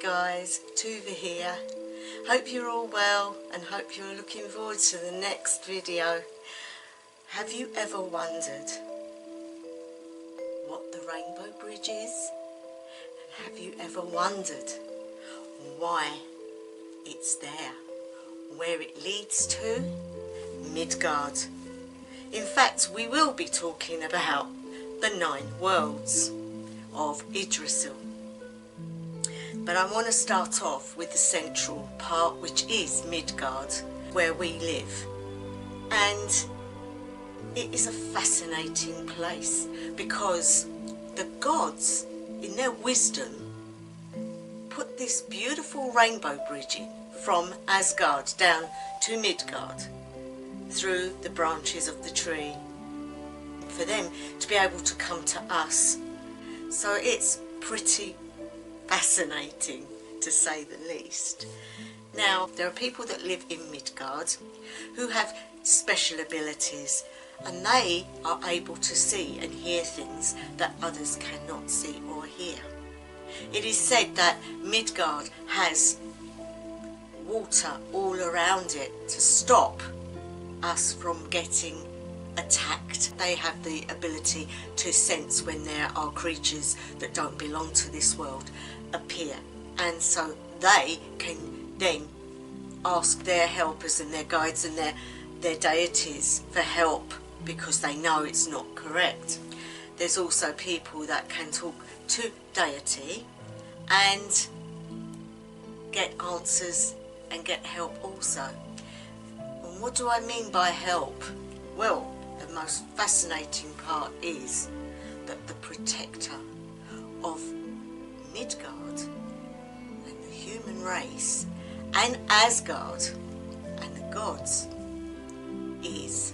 guys, Tuva here. Hope you're all well and hope you're looking forward to the next video. Have you ever wondered what the Rainbow Bridge is? And have you ever wondered why it's there? Where it leads to? Midgard. In fact, we will be talking about the 9 worlds of Yggdrasil. But I want to start off with the central part, which is Midgard, where we live. And it is a fascinating place because the gods, in their wisdom, put this beautiful rainbow bridge in from Asgard down to Midgard through the branches of the tree for them to be able to come to us. So it's pretty fascinating, to say the least. Now, there are people that live in Midgard who have special abilities, and they are able to see and hear things that others cannot see or hear. It is said that Midgard has water all around it to stop us from getting attacked. They have the ability to sense when there are creatures that don't belong to this world appear, and so they can then ask their helpers and their guides and their deities for help because they know it's not correct. There's also people that can talk to deity and get answers and get help also. And what do I mean by help? Well, the most fascinating part is that the protector of Midgard and the human race and Asgard and the gods is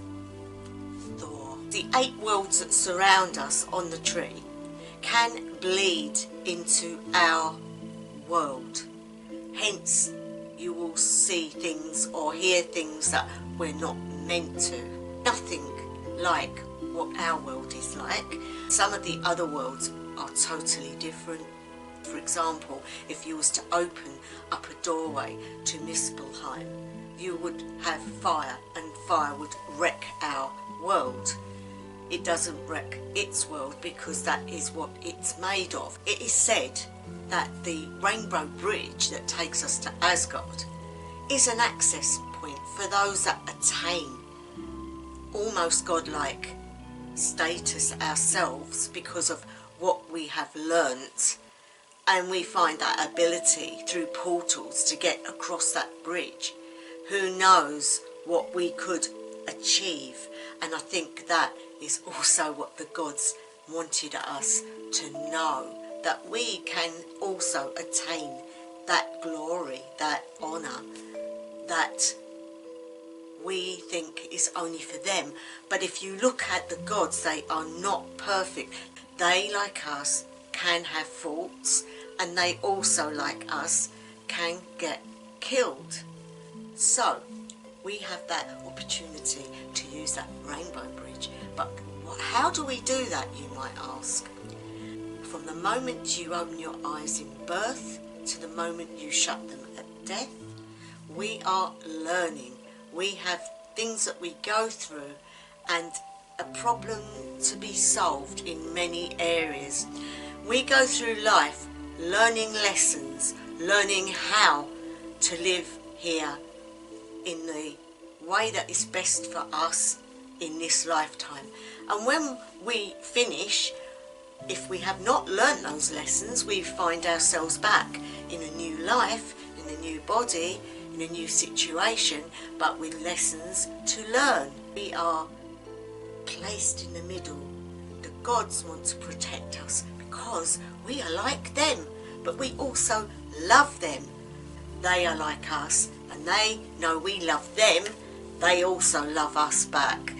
Thor. The 8 worlds that surround us on the tree can bleed into our world. Hence, you will see things or hear things that we're not meant to. Nothing like what our world is like. Some of the other worlds are totally different. For example, if you was to open up a doorway to Muspelheim, you would have fire, and fire would wreck our world. It doesn't wreck its world because that is what it's made of. It is said that the Rainbow Bridge that takes us to Asgard is an access point for those that attain almost godlike status ourselves because of what we have learnt, and we find that ability through portals to get across that bridge. Who knows what we could achieve? And I think that is also what the gods wanted us to know, that we can also attain that glory, that honour, that we think is only for them. But if you look at the gods, they are not perfect. They, like us, can have faults, and they also, like us, can get killed. So we have that opportunity to use that rainbow bridge. But how do we do that, you might ask? From the moment you open your eyes in birth to the moment you shut them at death, we are learning. We have things that we go through and a problem to be solved in many areas. We go through life learning lessons, learning how to live here in the way that is best for us in this lifetime. And when we finish, if we have not learnt those lessons, we find ourselves back in a new life, in a new body, in a new situation, but with lessons to learn. We are placed in the middle. The gods want to protect us because we are like them, but we also love them. They are like us, and they know we love them. They also love us back.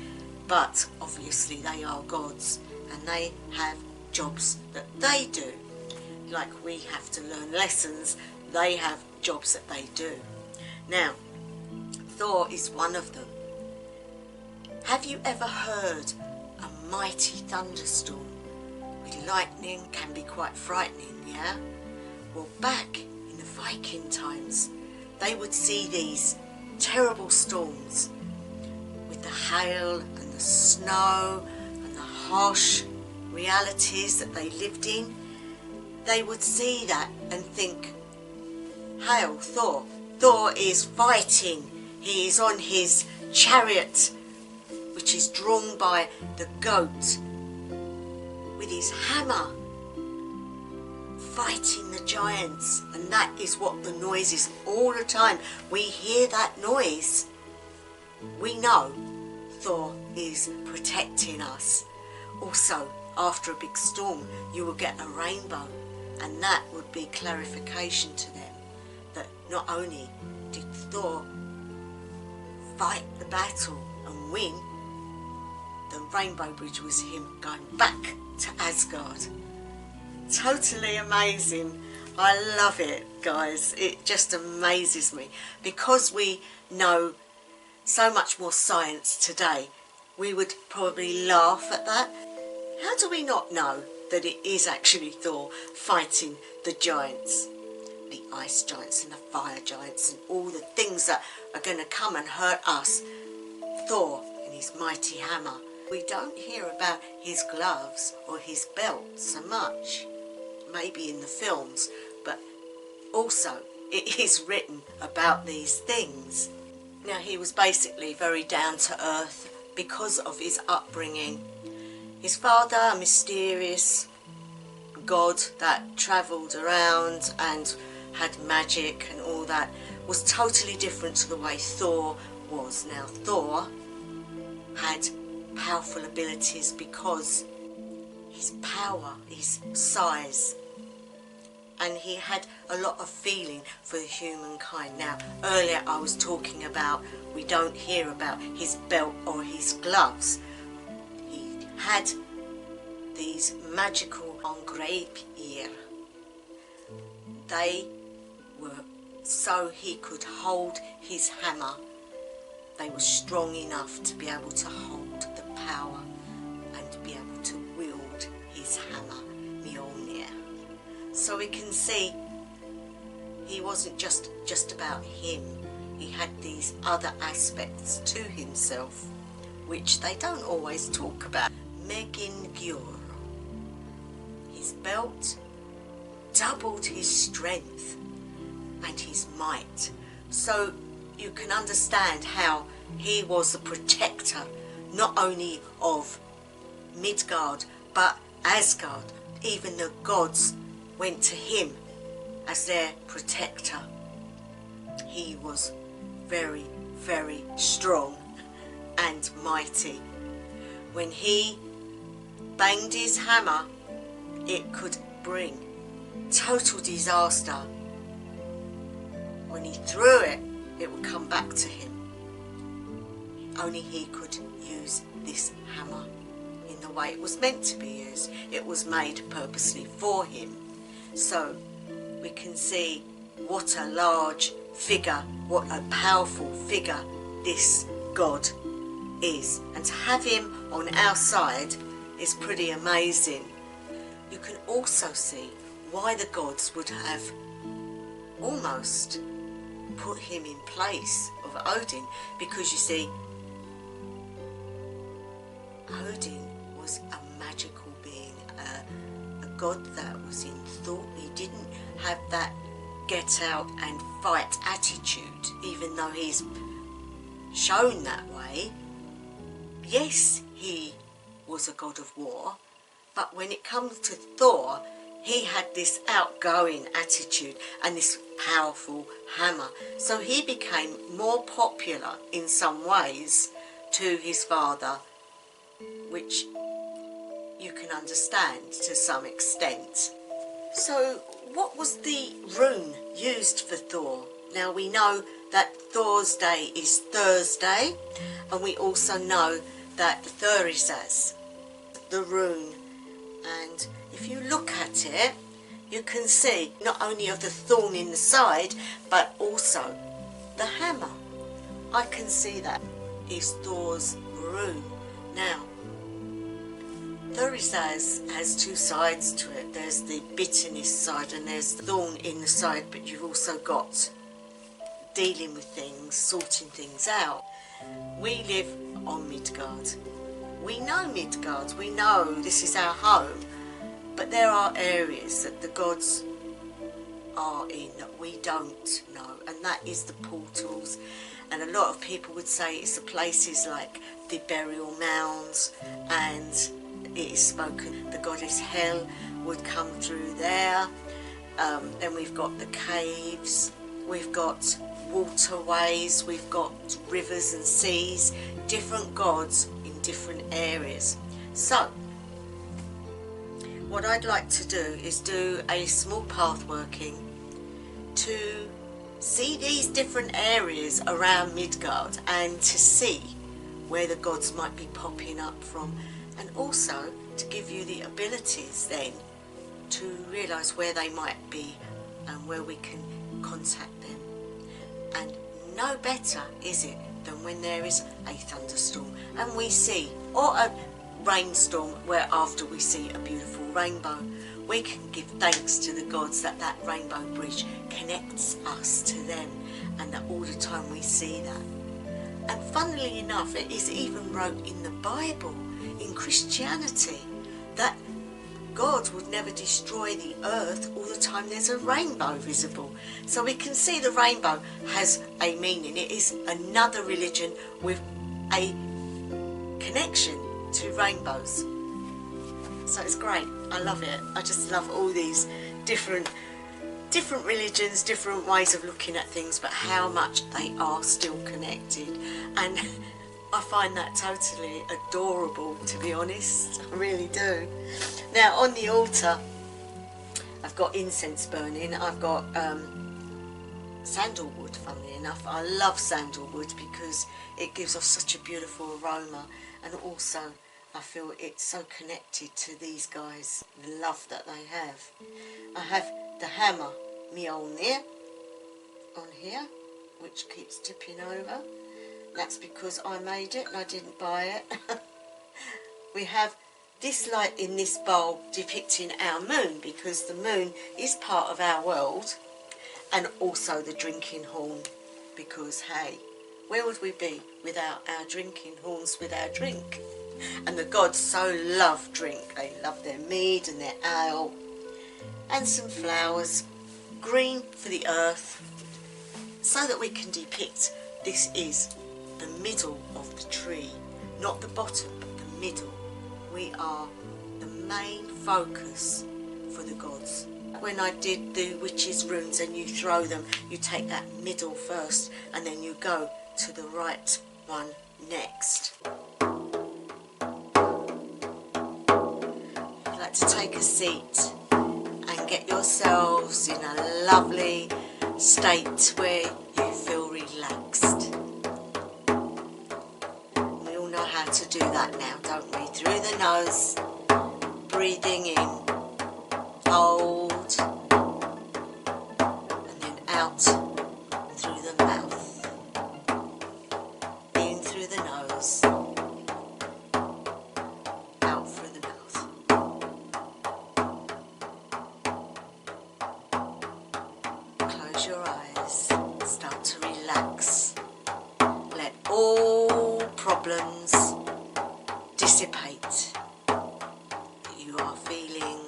But obviously they are gods, and they have jobs that they do. Like we have to learn lessons, they have jobs that they do. Now, Thor is one of them. Have you ever heard a mighty thunderstorm with lightning? Can be quite frightening, yeah? Well, back in the Viking times, they would see these terrible storms with the hail and the snow and the harsh realities that they lived in. They would see that and think, hail Thor. Thor is fighting. He is on his chariot, which is drawn by the goat, with his hammer, fighting the giants. And that is what the noise is all the time. We hear that noise. We know Thor is protecting us. Also, after a big storm, you will get a rainbow, and that would be clarification to them that not only did Thor fight the battle and win, the rainbow bridge was him going back to Asgard. Totally amazing. I love it, guys. It just amazes me. Because we know so much more science today, we would probably laugh at that. How do we not know that it is actually Thor fighting the giants, the ice giants and the fire giants and all the things that are going to come and hurt us? Thor and his mighty hammer. We don't hear about his gloves or his belt so much, maybe in the films, but also it is written about these things. Now, he was basically very down to earth because of his upbringing. His father, a mysterious god that travelled around and had magic and all that, was totally different to the way Thor was. Now, Thor had powerful abilities because his power, his size, and he had a lot of feeling for humankind. Now, earlier I was talking about we don't hear about his belt or his gloves. He had these magical engravures. They were so he could hold his hammer. They were strong enough to be able to hold the power and to be able to wield his hammer, Mjolnir. So we can see he wasn't just about him. He had these other aspects to himself, which they don't always talk about. Midgard. His belt doubled his strength and his might. So you can understand how he was the protector, not only of Midgard, but Asgard. Even the gods went to him as their protector. He was very, very strong and mighty. When he banged his hammer, it could bring total disaster. When he threw it, it would come back to him. Only he could use this hammer in the way it was meant to be used. It was made purposely for him. So we can see what a large figure, what a powerful figure this God is. And to have him on our side is pretty amazing. You can also see why the gods would have almost put him in place of Odin, because you see, Odin was a magical being, a god that was in thought. He didn't have that get out and fight attitude, even though he's shown that way. Yes, he was a god of war, but when it comes to Thor, he had this outgoing attitude and this powerful hammer. So he became more popular in some ways to his father, which you can understand to some extent. So what was the rune used for Thor? Now we know that Thor's day is Thursday, and we also know that Thurisaz, the rune. And if you look at it, you can see not only of the thorn in the side, but also the hammer. I can see that is Thor's rune. Now, Thoris has two sides to it. There's the bitterness side and there's the thorn in the side, but you've also got dealing with things, sorting things out. We live on Midgard. We know Midgard, we know this is our home, but there are areas that the gods are in that we don't know, and that is the portals. And a lot of people would say it's the places like the burial mounds, and it is spoken the goddess Hel would come through there. Then we've got the caves, we've got waterways, we've got rivers and seas, different gods in different areas. So what I'd like to do is do a small pathworking to see these different areas around Midgard and to see where the gods might be popping up from, and also to give you the abilities then to realise where they might be and where we can contact them. And no better is it than when there is a thunderstorm and we see, or a rainstorm where after we see a beautiful rainbow, we can give thanks to the gods that that rainbow bridge connects us to them, and that all the time we see that. And funnily enough, it is even wrote in the Bible, in Christianity, that God would never destroy the earth all the time there's a rainbow visible. So we can see the rainbow has a meaning. It is another religion with a connection to rainbows. So it's great. I love it. I just love all these different religions, different ways of looking at things, but how much they are still connected. And I find that totally adorable, to be honest. I really do. Now on the altar, I've got incense burning. I've got sandalwood, funnily enough. I love sandalwood because it gives off such a beautiful aroma, and also I feel it's so connected to these guys, the love that they have. I have the hammer Mjolnir on here, which keeps tipping over. That's because I made it and I didn't buy it. We have this light in this bowl depicting our moon, because the moon is part of our world, and also the drinking horn, because hey, where would we be without our drinking horns with our drink? And the gods so love drink. They love their mead and their ale. And some flowers, green for the earth, so that we can depict this is the middle of the tree, not the bottom, but the middle. We are the main focus for the gods. When I did the witches' runes and you throw them, you take that middle first and then you go to the right one next. I'd like to take a seat and get yourselves in a lovely state where you feel relaxed. We all know how to do that now, don't we? Through the nose, breathing in, hold, and then out through the mouth. In through the nose, out through the mouth. Close your eyes, start to relax. Let all problems dissipate. You are feeling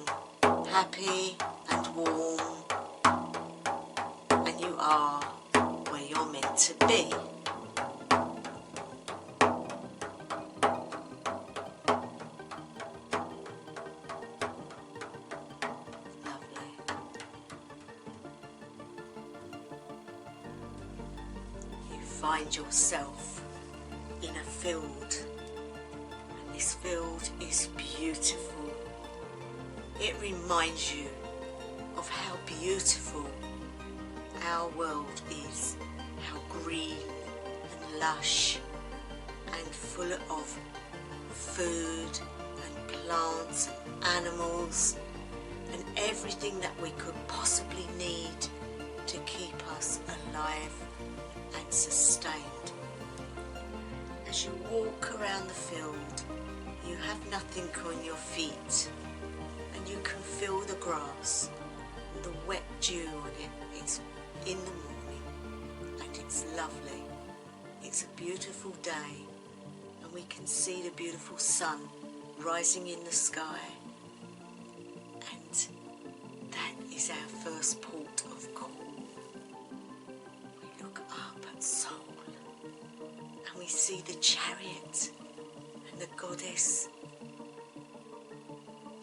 happy and warm, and you are where you're meant to be. Lovely. You find yourself in a field, and this field is beautiful. It reminds you of how beautiful our world is, how green and lush and full of food and plants and animals and everything that we could possibly need to keep us alive and sustained. As you walk around the field, you have nothing on your feet, and you can feel the grass, and the wet dew on it. It's in the morning, and it's lovely. It's a beautiful day, and we can see the beautiful sun rising in the sky, and that is our first port of call. We look up at Sol, and we see the chariot and the goddess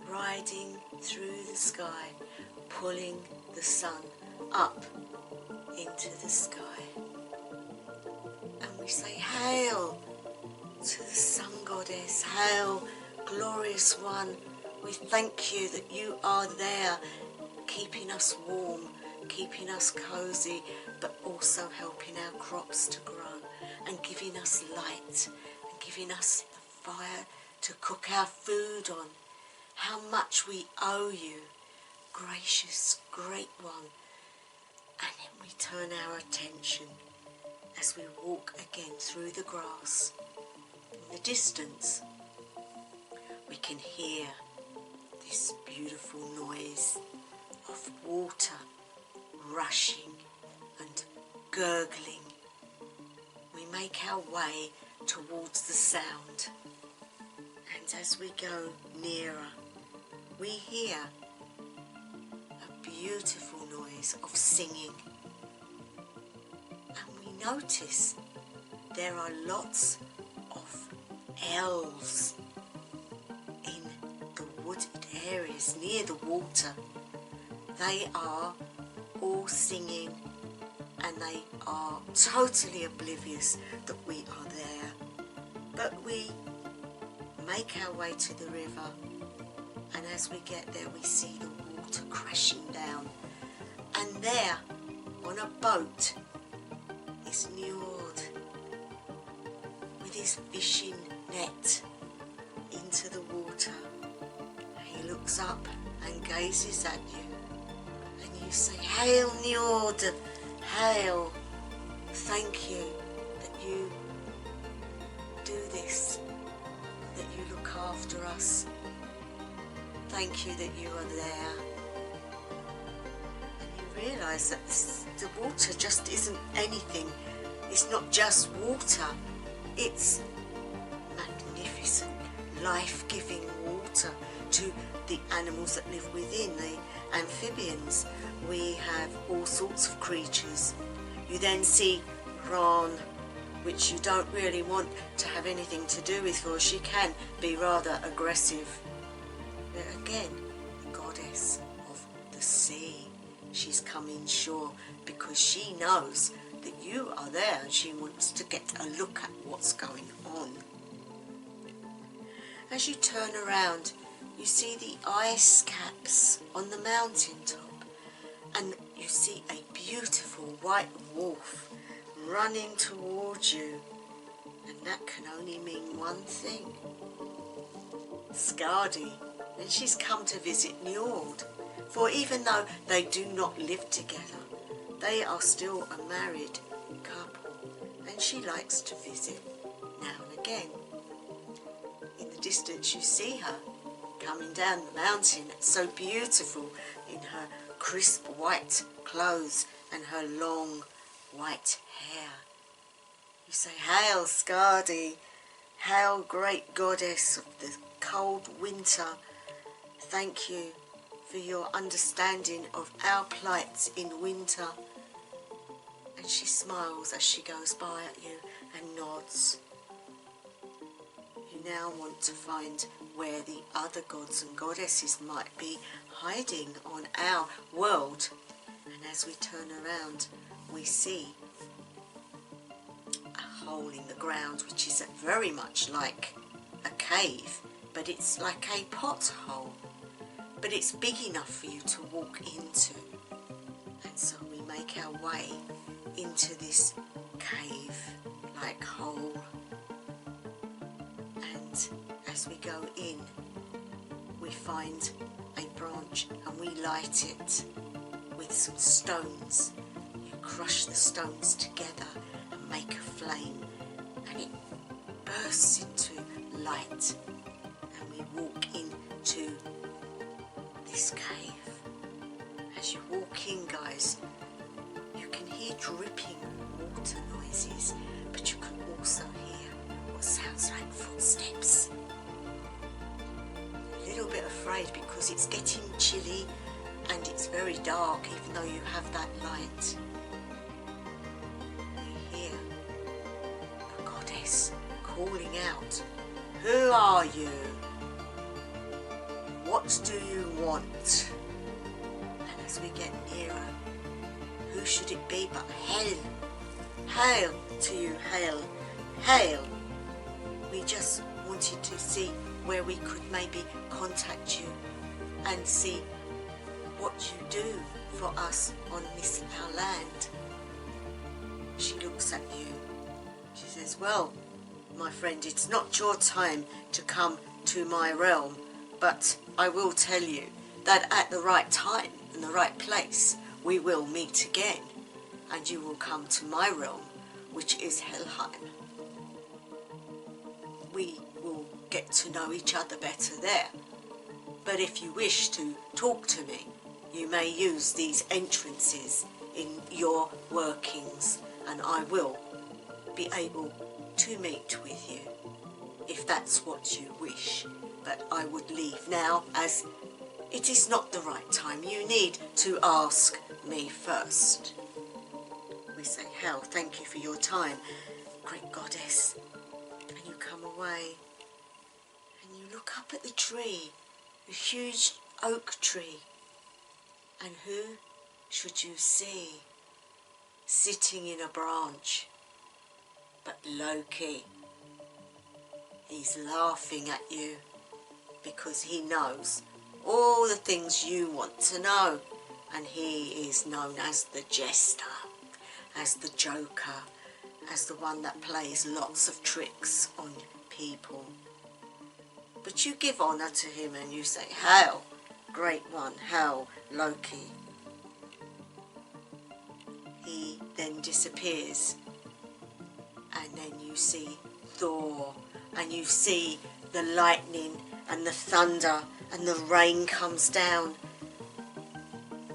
riding through the sky, pulling the sun up into the sky. And we say, "Hail to the sun goddess, hail, glorious one. We thank you that you are there, keeping us warm, keeping us cozy, but also helping our crops to grow and giving us light and giving us the fire to cook our food on. How much we owe you, gracious, great one." And then we turn our attention as we walk again through the grass. In the distance, we can hear this beautiful noise of water rushing and gurgling. We make our way towards the sound, and as we go nearer, we hear a beautiful noise of singing, and we notice there are lots of elves in the wooded areas near the water. They are all singing, and they are totally oblivious that we are there. But we make our way to the river, and as we get there we see the water crashing down, and there on a boat is Njord with his fishing net into the water. He looks up and gazes at you, and you say, "Hail Njord, hail, thank you that you do this, that you look after us. Thank you that you are there." And you realise that the water just isn't anything. It's not just water. It's magnificent, life-giving water to the animals that live within, the amphibians. We have all sorts of creatures. You then see Ran, which you don't really want to have anything to do with, for she can be rather aggressive. But again, the goddess of the sea. She's come inshore because she knows that you are there, and she wants to get a look at what's going on. As you turn around, you see the ice caps on the mountain top, and you see a beautiful white wolf running towards you, and that can only mean one thing. Skadi, and she's come to visit Njord, for even though they do not live together, they are still a married couple, and she likes to visit now and again. In the distance you see her coming down the mountain, so beautiful in her crisp white clothes and her long white hair. You say, "Hail Skadi, hail great goddess of the cold winter. Thank you for your understanding of our plight in winter." And she smiles as she goes by at you and nods. You now want to find where the other gods and goddesses might be hiding on our world. And as we turn around, we see a hole in the ground, which is very much like a cave, but it's like a pothole. But it's big enough for you to walk into. And so we make our way into this cave-like hole. And as we go in, we find a branch and we light it with some stones. You crush the stones together and make a flame, and it bursts into light. this cave. As you walk in, guys, you can hear dripping water noises, but you can also hear what sounds like footsteps. A little bit afraid because it's getting chilly and it's very dark, even though you have that light. You hear a goddess calling out, "Who are you? What do you want?" And as we get nearer, who should it be but Hail? Hail to you, Hail, Hail. We just wanted to see where we could maybe contact you and see what you do for us on this our land. She looks at you. She says, "Well, my friend, it's not your time to come to my realm, but I will tell you that at the right time and the right place we will meet again, and you will come to my realm, which is Helheim. We will get to know each other better there. But if you wish to talk to me, you may use these entrances in your workings, and I will be able to meet with you if that's what you wish. But I would leave now, as it is not the right time. You need to ask me first." We say, "Hell, thank you for your time, great goddess." And you come away and you look up at the tree, a huge oak tree. And who should you see sitting in a branch but Loki? He's laughing at you because he knows all the things you want to know, and he is known as the jester, as the joker, as the one that plays lots of tricks on people. But you give honour to him and you say, "Hail, great one, hail, Loki." He then disappears, and then you see Thor, and you see the lightning and the thunder, and the rain comes down.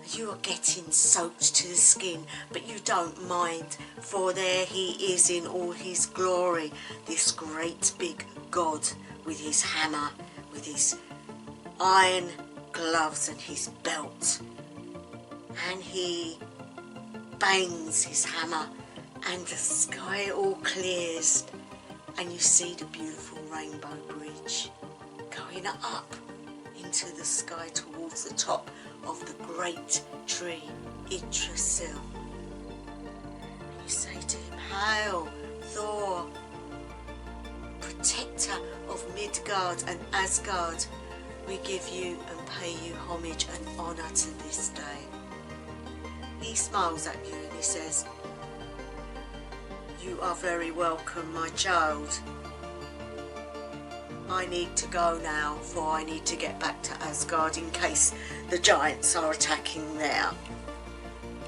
You are getting soaked to the skin, but you don't mind, for there he is in all his glory, this great big god with his hammer, with his iron gloves and his belt. And he bangs his hammer, and the sky all clears, and you see the beautiful rainbow bridge going up into the sky towards the top of the great tree, Yggdrasil. You say to him, "Hail, Thor, protector of Midgard and Asgard. We give you and pay you homage and honour to this day." He smiles at you and he says, "You are very welcome, my child. I need to go now, for I need to get back to Asgard in case the giants are attacking there."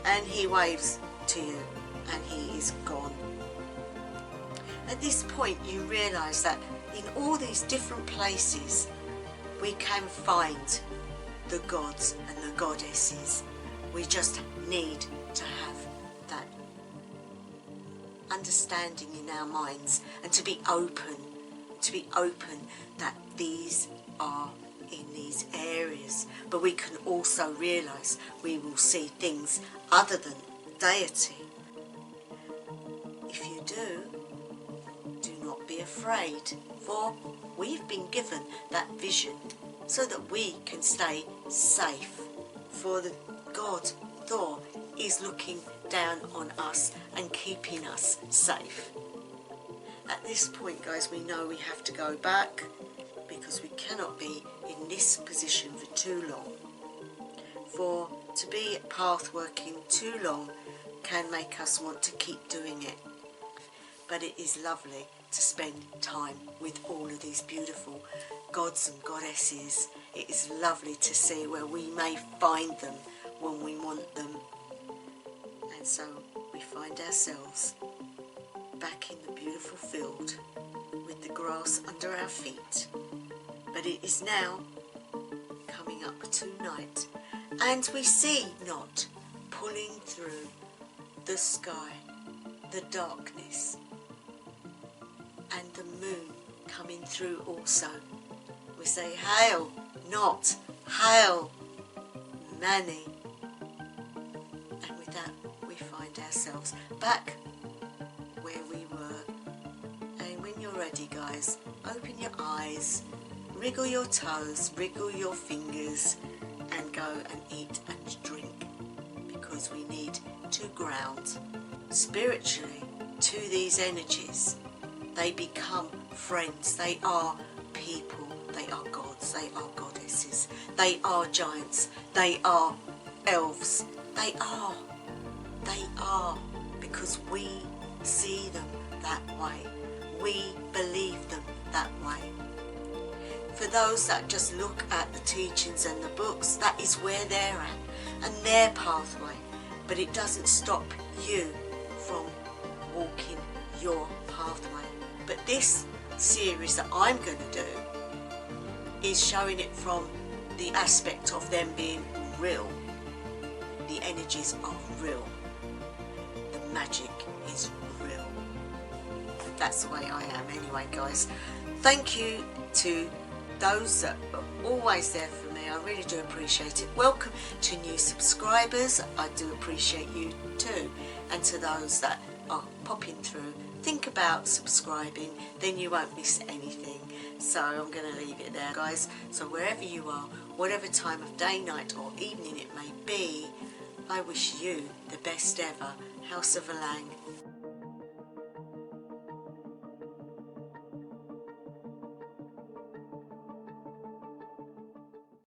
And he waves to you and he is gone. At this point you realise that in all these different places we can find the gods and the goddesses. We just need to have that understanding in our minds and to be open that these are in these areas. But we can also realise we will see things other than deity. If you do not be afraid, for we've been given that vision so that we can stay safe. For the god Thor is looking down on us and keeping us safe. At this point, guys, we know we have to go back because we cannot be in this position for too long. For to be path working too long can make us want to keep doing it. But it is lovely to spend time with all of these beautiful gods and goddesses. It is lovely to see where we may find them when we want them. And so we find ourselves back in the beautiful field with the grass under our feet. But it is now coming up tonight, and we see not pulling through the sky, the darkness, and the moon coming through also. We say hail, not hail, Manny. And with that we find ourselves back where we were. And when you're ready, guys, open your eyes, wriggle your toes, wriggle your fingers, and go and eat and drink, because we need to ground spiritually to these energies. They become friends, they are people, they are gods, they are goddesses, they are giants, they are elves, they are, because we see them that way, we believe them that way. For those that just look at the teachings and the books, that is where they're at and their pathway, but it doesn't stop you from walking your pathway. But this series that I'm going to do is showing it from the aspect of them being real. The energies are real. The magic is real. That's the way I am anyway, guys. Thank you to those that are always there for me. I really do appreciate it. Welcome to new subscribers. I do appreciate you too. And to those that are popping through, think about subscribing, then you won't miss anything. So I'm going to leave it there, guys. So wherever you are, whatever time of day, night or evening it may be, I wish you the best ever. House of Alang.